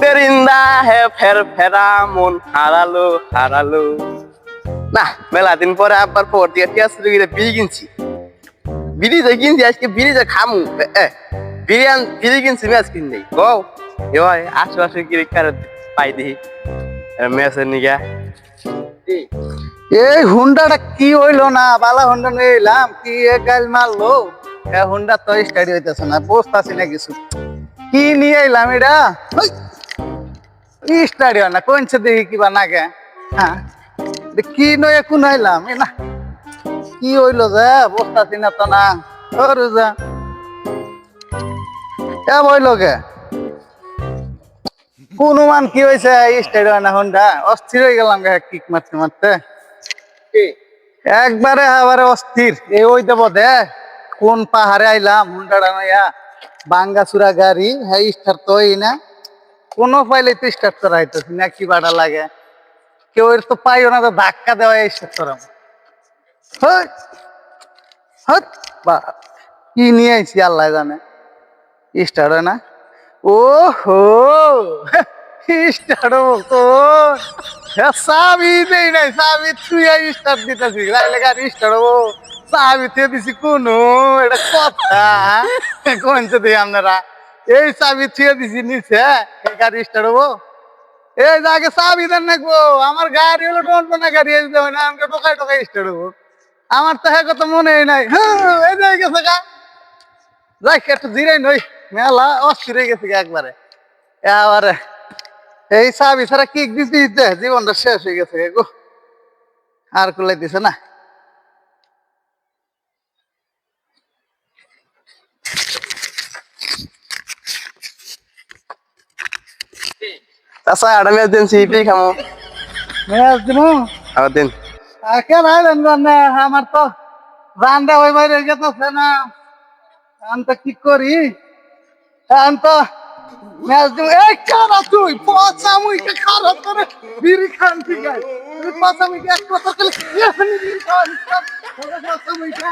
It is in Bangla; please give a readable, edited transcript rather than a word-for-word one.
তেরিন্দা হে ফের ফেরা মন হারালো হারালো। না মেলা দিন পরে আবার পর দিয়ে টিয়া শুরু করে বিড়ি কিনছি। বিড়ি যে কিনছি আজকে বিড়ি যে খামু বিড়ি কিনছি ম্যাচ কিনছি গো এবার আশেপাশে গিয়ে কারো পাই দিই ম্যাচের নিগা। এই হুন্ডাটা কি হইলো না বালা হুন্ডা নিয়ে এলাম কি গাল মারলো হুন্ডা তো স্টাডি হইতেছে না বসতাছি না কিছু কি নিয়ে এলাম এটা স্টাডি হয় না কোনছে দেখি কিবা নাগে হ্যাঁ কি নয় কোন আইলাম এ না কি হইলো যে বসতাছি না তো না সরু যা এ বইলো গে অনুমান কি হয়েছে স্টাডি হয় না হুন্ডা অস্থির হয়ে গেলাম গে কিক মারতে মারতে একবারে আবার অস্থির এই ওই দেব দে কোন পাহাড়ে আইলাম হুন্ডাটা নইয়া বাঙ্গাচুরা গাড়ি হ্যাঁ স্টার্ট তো হই না কোনো পাইলে তো স্টার্ট করা হইতেছি না কি বাড়া লাগে কেউ এর তো পাইও না তো ধাক্কা দেওয়া স্টার্ট করাম কি নিয়ে আইছি আল্লাহ জানে স্টার্ট হয় না ও হো স্টার্ট তো চাবি দেই নাই চাবি তুই স্টার্ট দিতেছি গাড়ি স্টার্ট হবো চাবি তুই দিছি কোনো এটা কথা কোনছে দিই আপনারা এই চাবি থুয়ে দিছি নিচে গাড়ি স্টার্ট হবো এই আগে চাবি দেন নাকবো আমার গাড়ি হলো টনটো না গাড়ি হয় না আমাকে টোকাই টোকাই স্টার্ট হবো আমার তো হ্যাঁ কথা মনে নাই এই যে গেছে গা যাই একটু জিরাই নই মেলা অস্থির হয়ে গেছে একবারে এবারে এই চাবি ছাড়া কিক দিতে জীবনটা শেষ হয়ে গেছে গো আর কুলাই দিছে না আচ্ছা আড়া ম্যাচ দিন সিপি খামো ম্যাচ দিব আবার দিন কেন আইলেন না আমার তো রান্না ওই বাইরে গেছে না আমি তো কি করি আমি তো ম্যাচ দিব এই কারা তুই পচা মুইকে খারাপ করে বিড়ি খান ঠিক আছে পচা মুইকে এক কথা করে বিড়ি খান পচা মুইকে